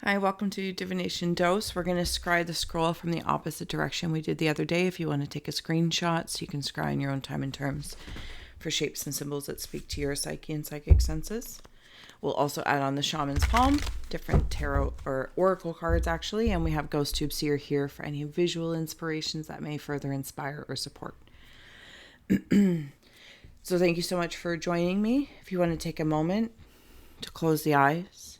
Hi, welcome to Divination Dose. We're going to scry the scroll from the opposite direction we did the other day. If you want to take a screenshot, so you can scry in your own time and terms for shapes and symbols that speak to your psyche and psychic senses. We'll also add on the shaman's palm, different tarot or oracle cards actually, and we have ghost tube seer here for any visual inspirations that may further inspire or support. So thank you so much for joining me. If you want to take a moment to close the eyes,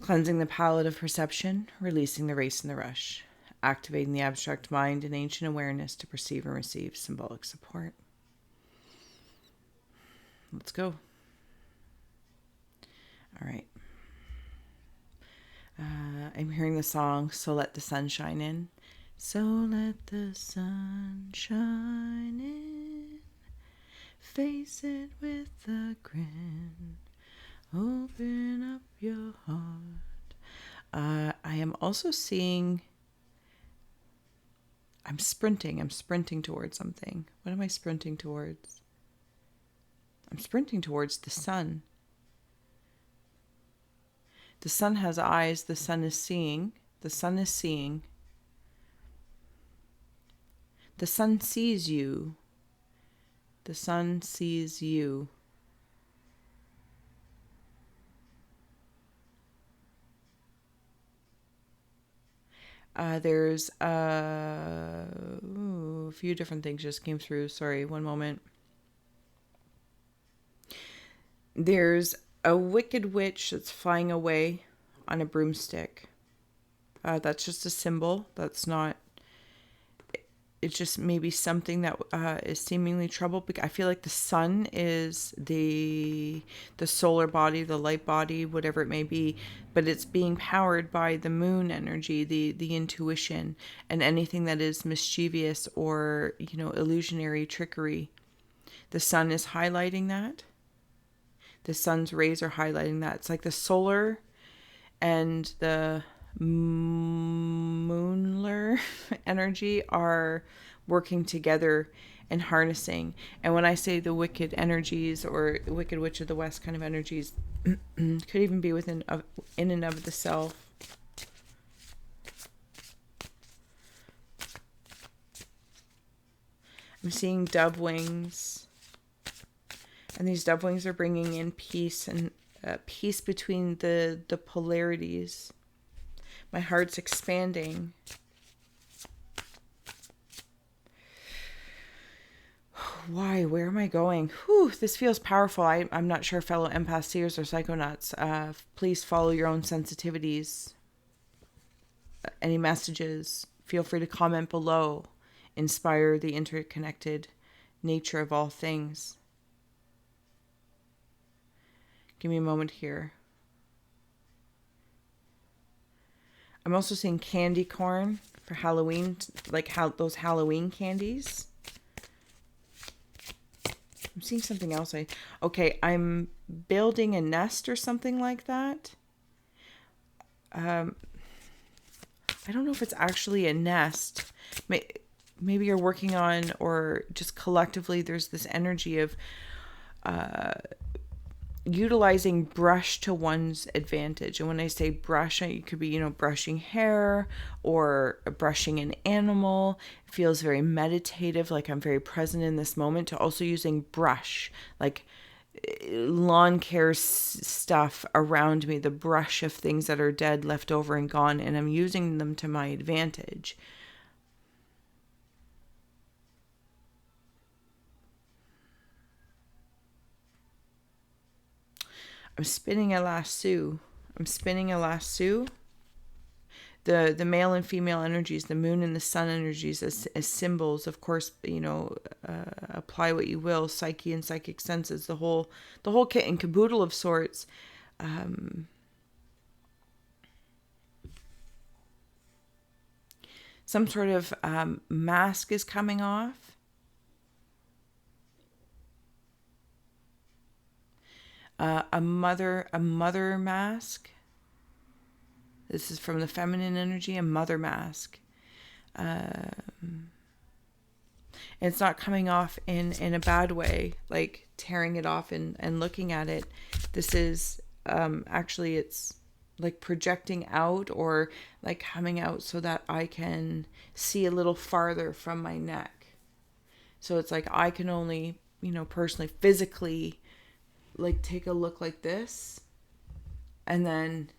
cleansing the palette of perception, releasing the race and the rush, activating the abstract mind and ancient awareness to perceive and receive symbolic support. Let's go. All right. I'm hearing the song, So Let the Sun Shine In. So let the sun shine in. Face it with a grin. Open up your heart. I am also seeing, I'm sprinting towards something. What am I sprinting towards? I'm sprinting towards the sun. The sun has eyes, the sun is seeing. The sun is seeing. The sun sees you. The sun sees you. There's a few different things just came through. Sorry, one moment. There's a wicked witch that's flying away on a broomstick. That's just a symbol. That's not... It's just maybe something that is seemingly trouble. I feel like the sun is the solar body, the light body, whatever it may be, but it's being powered by the moon energy, the intuition, and anything that is mischievous or, illusionary trickery. The sun is highlighting that. The sun's rays are highlighting that. It's like the solar and the moonler energy are working together and harnessing. And when I say the wicked energies or wicked witch of the west kind of energies, could even be in and of the self. I'm seeing dove wings, and these dove wings are bringing in peace and peace between the polarities. My heart's expanding. Why? Where am I going? Whew, this feels powerful. I'm not sure, fellow empaths, seers, or psychonauts. Please follow your own sensitivities. Any messages, feel free to comment below. Inspire the interconnected nature of all things. Give me a moment here. I'm also seeing candy corn for Halloween, like those Halloween candies. I'm seeing something else. I'm building a nest or something like that. I don't know if it's actually a nest. Maybe you're working on, or just collectively there's this energy of utilizing brush to one's advantage. And when I say brush, it could be, brushing hair or brushing an animal. It feels very meditative, like I'm very present in this moment, to also using brush, like lawn care stuff around me, the brush of things that are dead, left over, and gone, and I'm using them to my advantage. I'm spinning a lasso. The male and female energies, the moon and the sun energies as symbols. Of course, apply what you will, psyche and psychic senses, the whole kit and caboodle of sorts. Some sort of mask is coming off. A mother mask. This is from the feminine energy, a mother mask. It's not coming off in a bad way, like tearing it off and looking at it. This is actually, it's like projecting out or like coming out so that I can see a little farther from my neck. So it's like I can only, personally, physically, like take a look like this. And then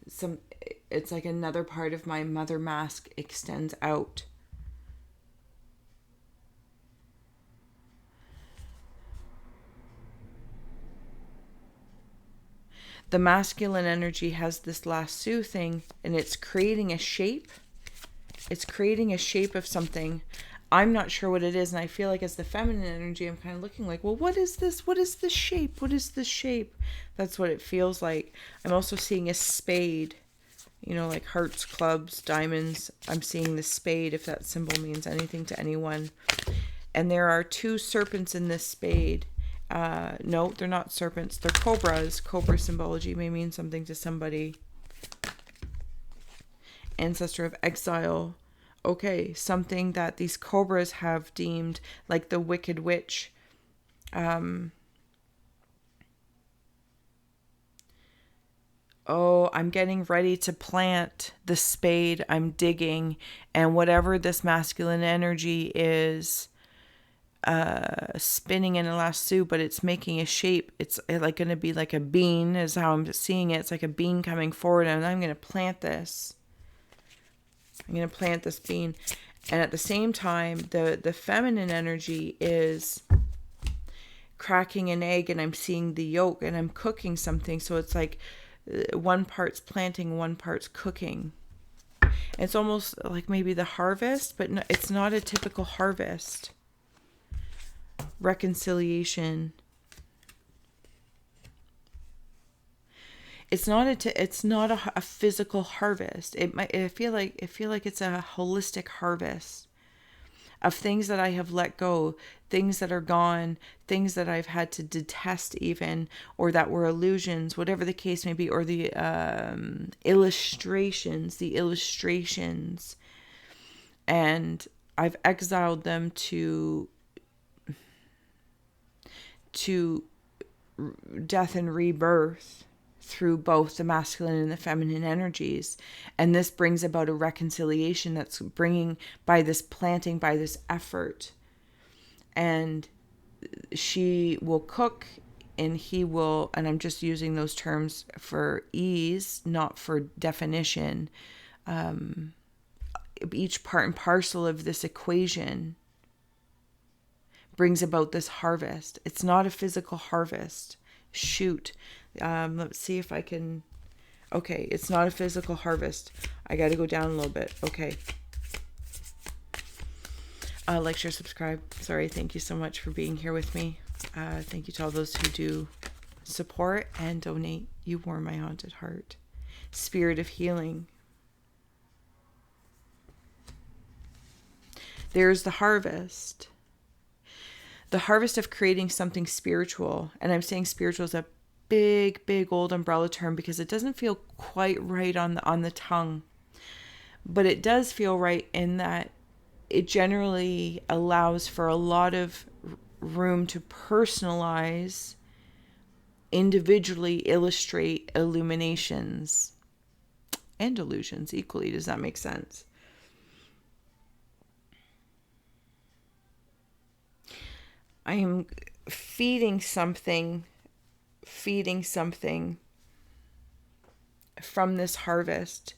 it's like another part of my mother mask extends out. The masculine energy has this lasso thing, and it's creating a shape. It's creating a shape of something. I'm not sure what it is, and I feel like as the feminine energy, I'm kind of looking like, well, what is this? What is this shape? What is this shape? That's what it feels like. I'm also seeing a spade, like hearts, clubs, diamonds. I'm seeing the spade, if that symbol means anything to anyone. And there are 2 serpents in this spade. No, they're not serpents. They're cobras. Cobra symbology may mean something to somebody. Ancestor of exile. Okay, something that these cobras have deemed like the wicked witch. I'm getting ready to plant the spade. I'm digging. And whatever this masculine energy is spinning in a lasso, but it's making a shape. It's like going to be like a bean is how I'm seeing it. It's like a bean coming forward, and I'm going to plant this. I'm going to plant this bean. And at the same time, the feminine energy is cracking an egg, and I'm seeing the yolk, and I'm cooking something. So it's like one part's planting, one part's cooking. It's almost like maybe the harvest, but no, it's not a typical harvest. Reconciliation. It's not a physical harvest. I feel like it's a holistic harvest of things that I have let go, things that are gone, things that I've had to detest even, or that were illusions, whatever the case may be, or the illustrations, and I've exiled them to death and rebirth through both the masculine and the feminine energies. And this brings about a reconciliation that's bringing by this planting, by this effort. And she will cook and he will, and I'm just using those terms for ease, not for definition. Each part and parcel of this equation brings about this harvest. It's not a physical harvest. Shoot. Let's see if I can. Okay, it's not a physical harvest. I got to go down a little bit. Okay. Like, share, subscribe. Sorry, thank you so much for being here with me. Thank you to all those who do support and donate. You warm my haunted heart. Spirit of healing. There's the harvest. The harvest of creating something spiritual. And I'm saying spiritual is a big old umbrella term because it doesn't feel quite right on the tongue. But it does feel right in that it generally allows for a lot of room to personalize, individually illustrate illuminations and illusions equally. Does that make sense? I am feeding something from this harvest,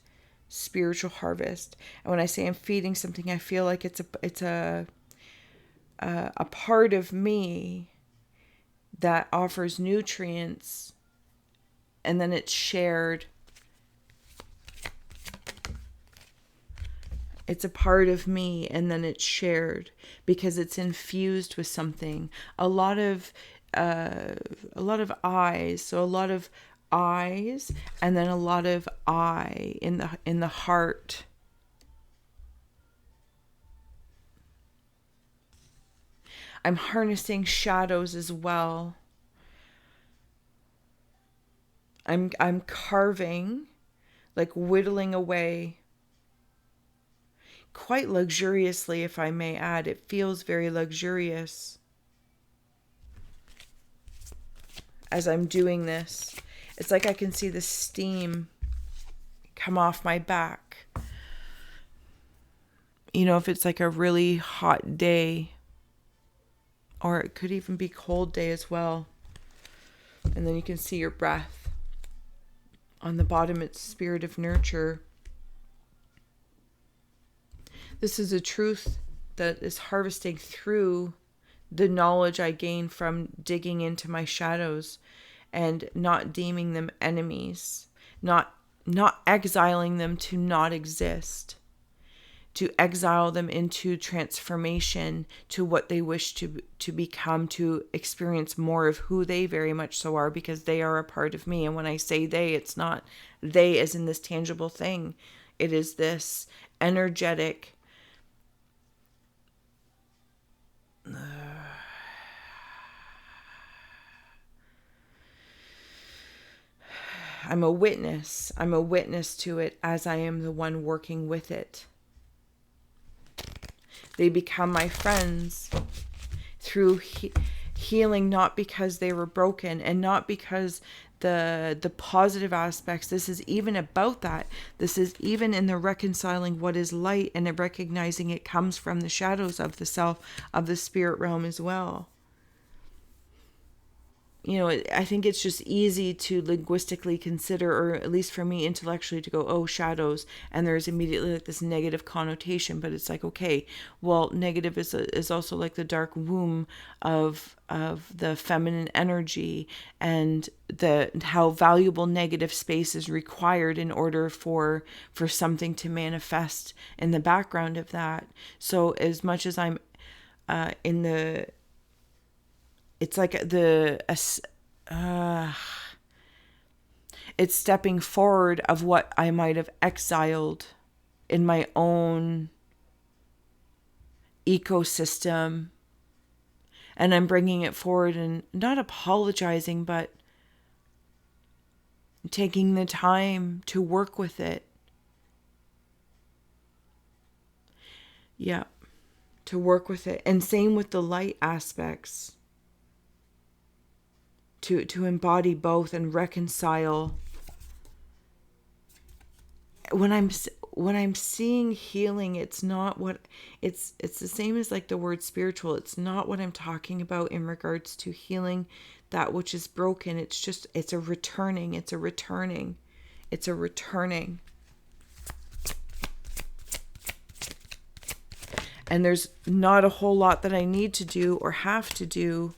spiritual harvest. And when I say I'm feeding something, I feel like it's a part of me that offers nutrients, and then it's shared. It's a part of me, and then it's shared because it's infused with something. A lot of eyes, so a lot of eyes, and then a lot of eye in the heart. I'm harnessing shadows as well. I'm carving, like whittling away. Quite luxuriously, if I may add. It feels very luxurious as I'm doing this. It's like I can see the steam come off my back. You know, if it's like a really hot day, or it could even be cold day as well. And then you can see your breath. On the bottom, it's spirit of nurture. This is a truth that is harvesting through the knowledge I gain from digging into my shadows and not deeming them enemies, not exiling them to not exist, to exile them into transformation to what they wish to become, to experience more of who they very much so are, because they are a part of me. And when I say they, it's not they as in this tangible thing. It is this energetic I'm a witness. I'm a witness to it as I am the one working with it. They become my friends through healing, not because they were broken and not because the positive aspects. This is even about that. This is even in the reconciling what is light and the recognizing it comes from the shadows of the self, of the spirit realm as well. You know, I think it's just easy to linguistically consider, or at least for me intellectually, to go, oh, shadows, and there's immediately like this negative connotation. But it's like, okay, well, negative is also like the dark womb of the feminine energy, and how valuable negative space is required in order for something to manifest in the background of that. So as much as I'm in the it's like it's stepping forward of what I might have exiled in my own ecosystem. And I'm bringing it forward and not apologizing, but taking the time to work with it. Yeah, to work with it. And same with the light aspects. To embody both and reconcile. When I'm seeing healing, it's not what it's the same as like the word spiritual. It's not what I'm talking about in regards to healing that which is broken. It's a returning. And there's not a whole lot that I need to do or have to do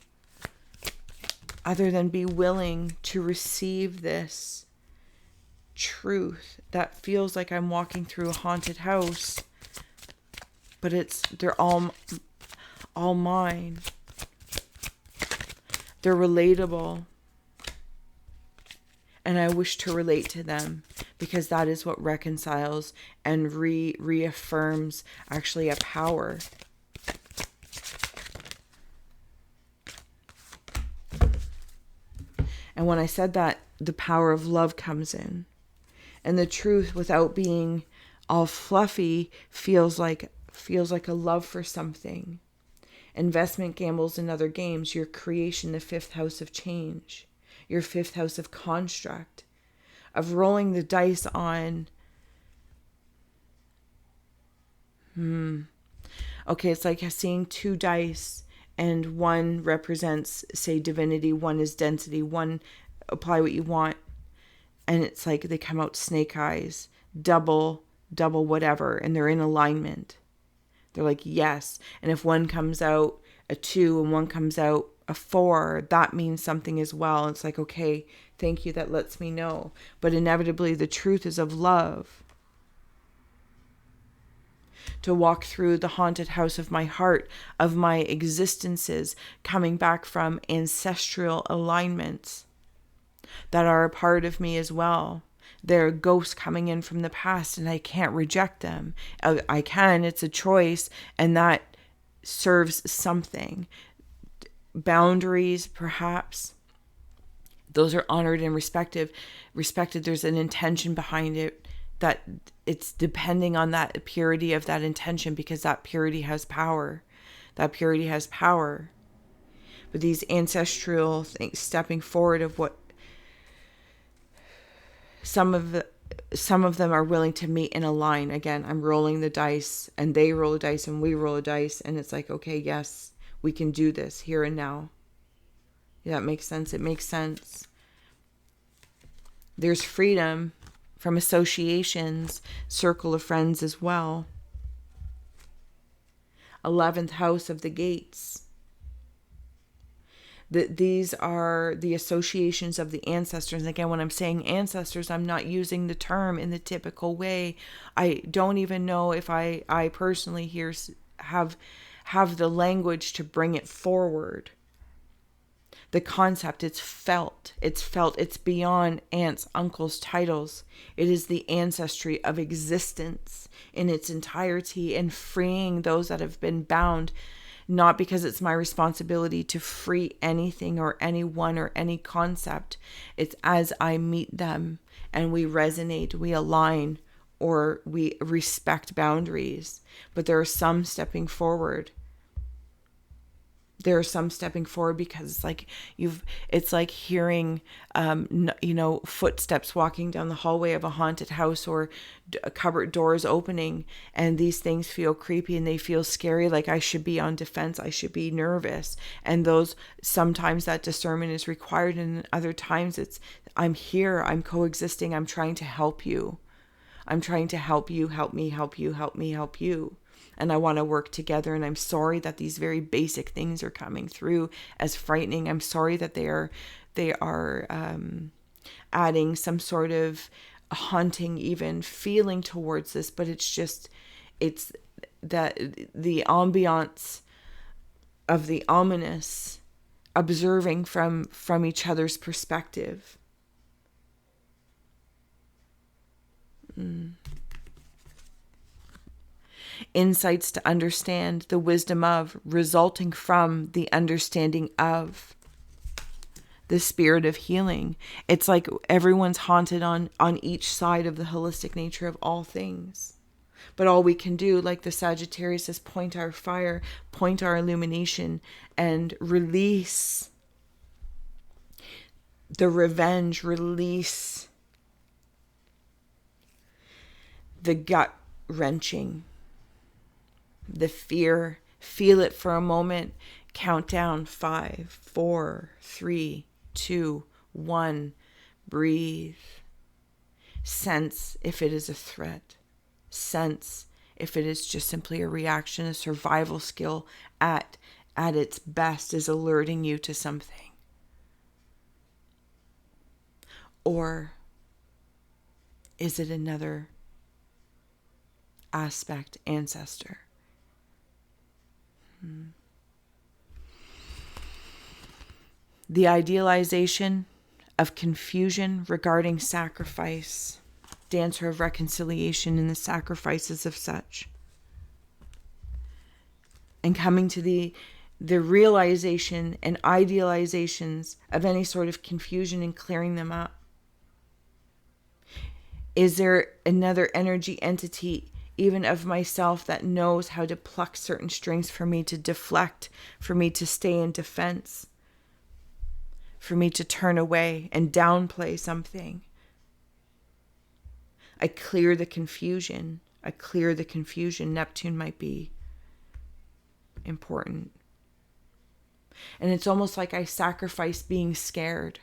other than be willing to receive this truth that feels like I'm walking through a haunted house, but they're all mine. They're relatable, and I wish to relate to them, because that is what reconciles and reaffirms actually a power. And when I said that, the power of love comes in. And the truth, without being all fluffy, feels like a love for something. Investment, gambles, and other games, your creation, the fifth house of change, your fifth house of construct, of rolling the dice on. Okay, it's like seeing two dice, and one represents, say, divinity, one is density, one apply what you want, and it's like they come out snake eyes, double whatever, and they're in alignment. They're like, yes. And if one comes out a 2 and one comes out a 4, that means something as well. It's like, okay, thank you, that lets me know. But inevitably the truth is of love. To walk through the haunted house of my heart, of my existences, coming back from ancestral alignments that are a part of me as well. They're ghosts coming in from the past, and I can't reject them. I can, it's a choice, and that serves something. Boundaries, perhaps, those are honored and respected. There's an intention behind it, that it's depending on that purity of that intention, because that purity has power. But these ancestral things stepping forward of what some of some of them are willing to meet in a line. Again, I'm rolling the dice and they roll a dice and we roll a dice. And it's like, okay, yes, we can do this here and now. Yeah, that makes sense. It makes sense. There's freedom from associations, circle of friends as well. 11th house of the gates. These are the associations of the ancestors. And again, when I'm saying ancestors, I'm not using the term in the typical way. I don't even know if I personally here have the language to bring it forward. The concept, it's felt, it's beyond aunts, uncles, titles. It is the ancestry of existence in its entirety, and freeing those that have been bound, not because it's my responsibility to free anything or anyone or any concept. It's as I meet them and we resonate, we align, or we respect boundaries. But there are some stepping forward. There are some stepping forward because it's like hearing, footsteps walking down the hallway of a haunted house, or cupboard doors opening, and these things feel creepy and they feel scary. Like I should be on defense. I should be nervous. And sometimes that discernment is required. And other times I'm here, I'm coexisting. I'm trying to help you. I'm trying to help you, help me, help you, help me, help you. And I want to work together. And I'm sorry that these very basic things are coming through as frightening. I'm sorry that they are adding some sort of haunting even feeling towards this. But it's that the ambiance of the ominous, observing from each other's perspective. Insights to understand, the wisdom of, resulting from the understanding of, the spirit of healing. It's like everyone's haunted on each side of the holistic nature of all things. But all we can do, like the Sagittarius says, point our fire, point our illumination, and release the revenge, release the gut wrenching, the fear. Feel it for a moment. Count down 5, 4, 3, 2, 1. Breathe. Sense if it is a threat. Sense if it is just simply a reaction, a survival skill at its best is alerting you to something. Or is it another aspect, ancestor? The idealization of confusion regarding sacrifice, dancer of reconciliation in the sacrifices of such, and coming to the realization and idealizations of any sort of confusion and clearing them up. Is there another energy entity, even of myself, that knows how to pluck certain strings for me to deflect, for me to stay in defense, for me to turn away and downplay something? I clear the confusion. Neptune might be important. And it's almost like I sacrifice being scared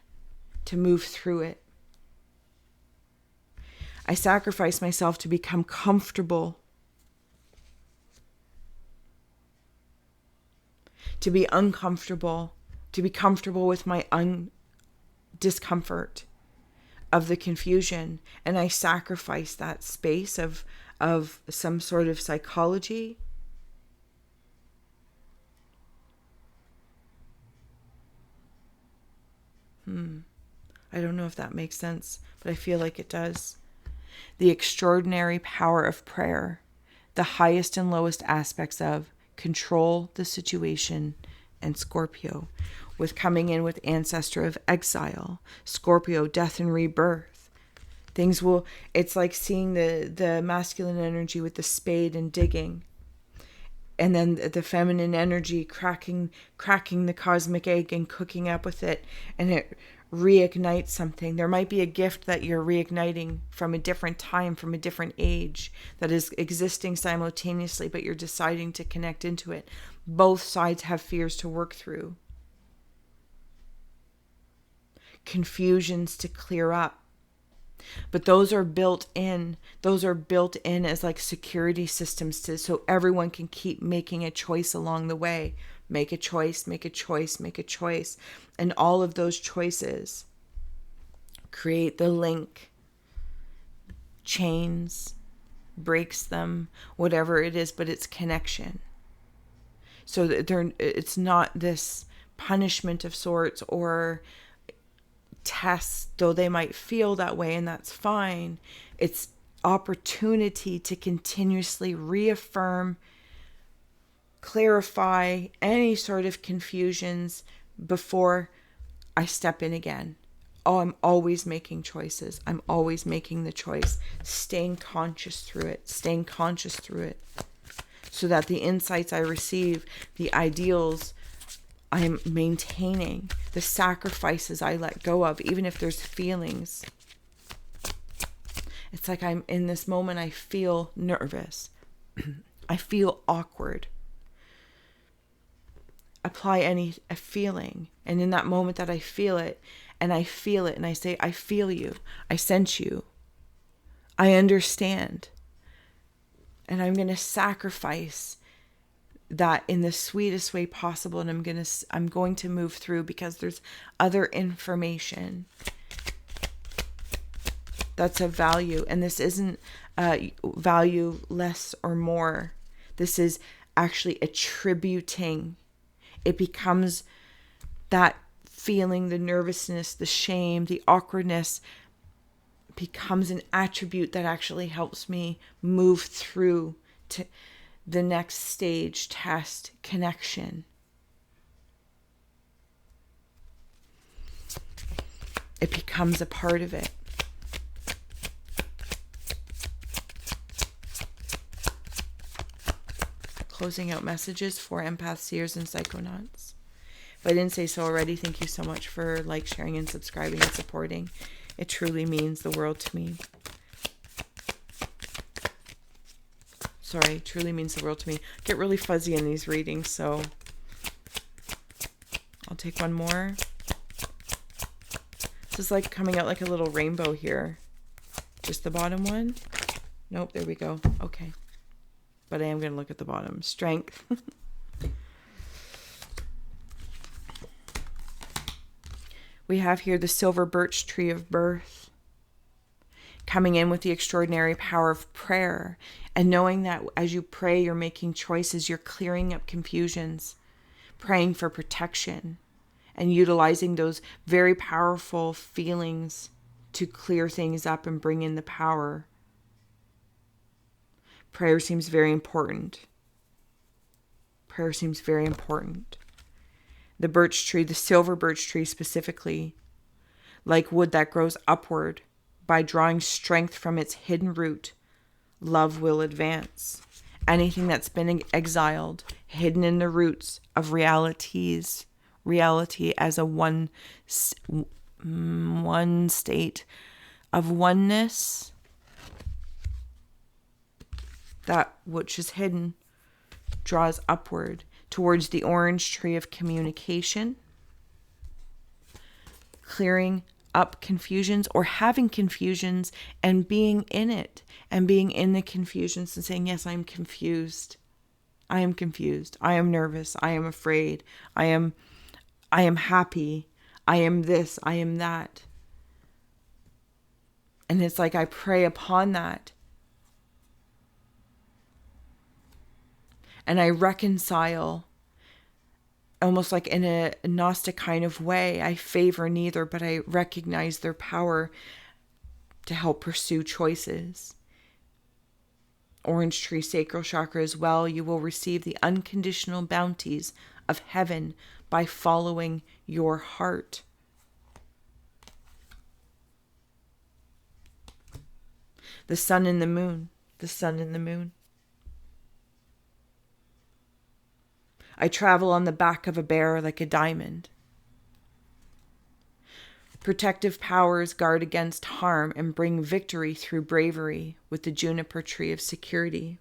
to move through it. I sacrifice myself to become comfortable, to be uncomfortable, to be comfortable with my discomfort of the confusion. And I sacrifice that space of some sort of psychology. I don't know if that makes sense, but I feel like it does. The extraordinary power of prayer, the highest and lowest aspects of control the situation, and Scorpio, with coming in with ancestor of exile, Scorpio, death and rebirth. It's like seeing the masculine energy with the spade and digging, and then the feminine energy cracking the cosmic egg and cooking up with it, and it reignite something. There might be a gift that you're reigniting from a different time, from a different age, that is existing simultaneously, but you're deciding to connect into it. Both sides have fears to work through, confusions to clear up. But those are built in. Those are built in as like security systems so everyone can keep making a choice along the way. Make a choice, make a choice, make a choice. And all of those choices create the link, chains, breaks them, whatever it is, but it's connection. So that it's not this punishment of sorts or tests, though they might feel that way, and that's fine. It's opportunity to continuously reaffirm, clarify any sort of confusions before I step in again. Oh, I'm always making choices. I'm always making the choice, staying conscious through it, so that the insights I receive, the ideals I'm maintaining, the sacrifices I let go of, even if there's feelings. It's like I'm in this moment, I feel nervous. I feel awkward. Apply a feeling. And in that moment that I feel it, and I say, I feel you. I sense you. I understand. And I'm going to sacrifice that in the sweetest way possible, and I'm going to move through, because there's other information that's of value, and this isn't value less or more. This is actually attributing. It becomes that feeling, the nervousness, the shame, the awkwardness becomes an attribute that actually helps me move through to the next stage, test, connection. It becomes a part of it. Closing out messages for empaths, seers, and psychonauts. If I didn't say so already, thank you so much for sharing, and subscribing and supporting. It truly means the world to me. Truly means the world to me. I get really fuzzy in these readings, so I'll take one more. This is like coming out like a little rainbow here. Just the bottom one? Nope, there we go. Okay. But I am going to look at the bottom. Strength. We have here the silver birch tree of birth, coming in with the extraordinary power of prayer, and knowing that as you pray, you're making choices, you're clearing up confusions, praying for protection, and utilizing those very powerful feelings to clear things up and bring in the power. Prayer seems very important. The birch tree, the silver birch tree specifically, like wood that grows upward, by drawing strength from its hidden root, love will advance. Anything that's been exiled, hidden in the roots of reality as a one state of oneness, that which is hidden draws upward towards the orange tree of communication, clearing up confusions or having confusions and being in it, and being in the confusions and saying, yes, I'm confused. I am confused. I am nervous. I am afraid. I am happy. I am this. I am that. And it's like I pray upon that. And I reconcile, almost like in a Gnostic kind of way. I favor neither, but I recognize their power to help pursue choices. Orange tree sacral chakra as well. You will receive the unconditional bounties of heaven by following your heart. The sun and the moon. I travel on the back of a bear like a diamond. Protective powers guard against harm and bring victory through bravery with the juniper tree of security.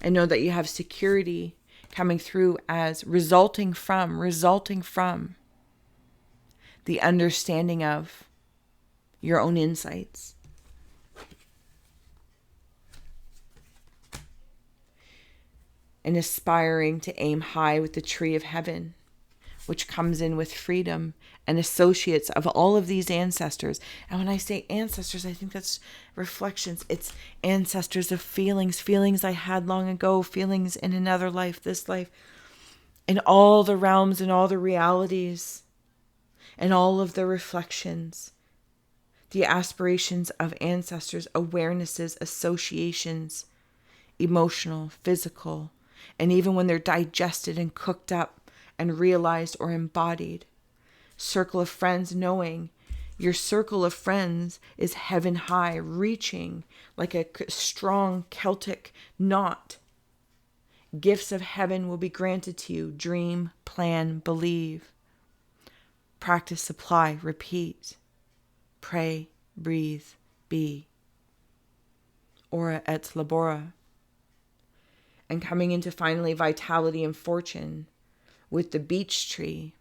And know that you have security coming through as resulting from the understanding of your own insights. And aspiring to aim high with the tree of heaven, which comes in with freedom and associates of all of these ancestors. And when I say ancestors, I think that's reflections. It's ancestors of feelings I had long ago, feelings in another life, this life, in all the realms and all the realities and all of the reflections, the aspirations of ancestors, awarenesses, associations, emotional, physical, and even when they're digested and cooked up and realized or embodied. Circle of friends, knowing your circle of friends is heaven high, reaching like a strong Celtic knot. Gifts of heaven will be granted to you. Dream, plan, believe. Practice, supply, repeat. Pray, breathe, be. Ora et labora. And coming into finally vitality and fortune with the beech tree.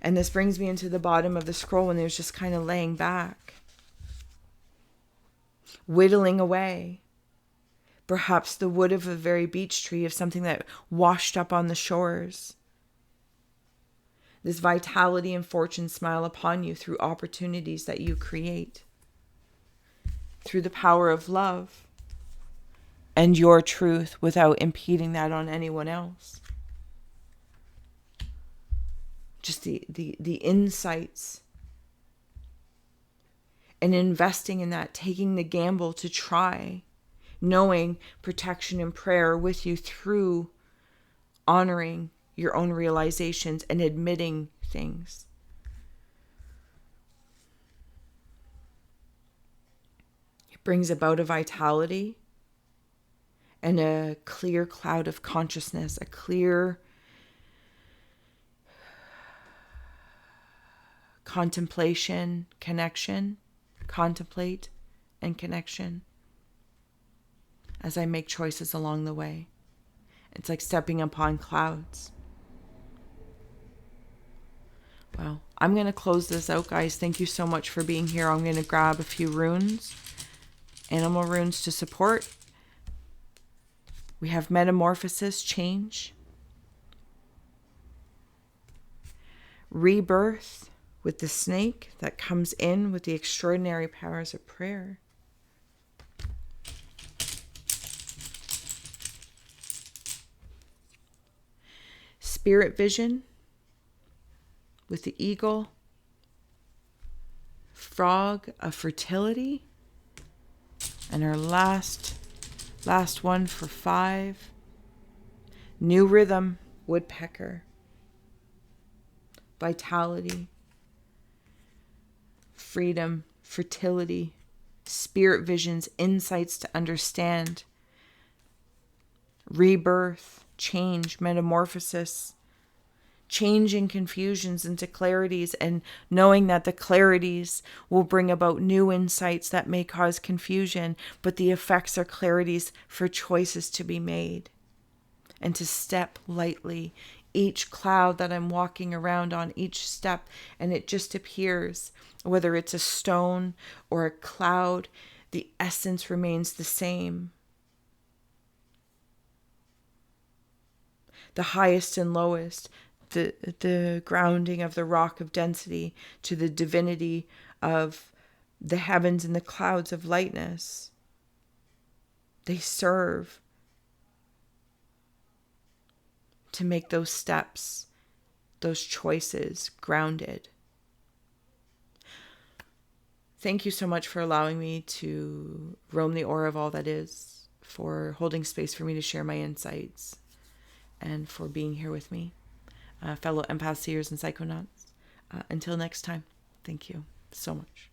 And this brings me into the bottom of the scroll when it was just kind of laying back, whittling away. Perhaps the wood of a very beech tree, of something that washed up on the shores. This vitality and fortune smile upon you through opportunities that you create, through the power of love and your truth without impeding that on anyone else. Just the insights and investing in that, taking the gamble to try, knowing protection and prayer with you through honoring your own realizations and admitting things. It brings about a vitality and a clear cloud of consciousness, a clear contemplation, connection, contemplate and connection as I make choices along the way. It's like stepping upon clouds. Well, I'm going to close this out, guys. Thank you so much for being here. I'm going to grab a few runes, animal runes to support. We have metamorphosis, change, rebirth with the snake that comes in with the extraordinary powers of prayer. Spirit vision with the eagle, frog of fertility, and our last one for 5, new rhythm, woodpecker, vitality, freedom, fertility, spirit visions, insights to understand, rebirth, change, metamorphosis, changing confusions into clarities, and knowing that the clarities will bring about new insights that may cause confusion, but the effects are clarities for choices to be made. And to step lightly, each cloud that I'm walking around on, each step, and it just appears, whether it's a stone or a cloud, the essence remains the same. The highest and lowest, the grounding of the rock of density to the divinity of the heavens and the clouds of lightness. They serve to make those steps, those choices grounded. Thank you so much for allowing me to roam the aura of all that is, for holding space for me to share my insights, and for being here with me. Fellow empaths, seers, and psychonauts. Until next time, thank you so much.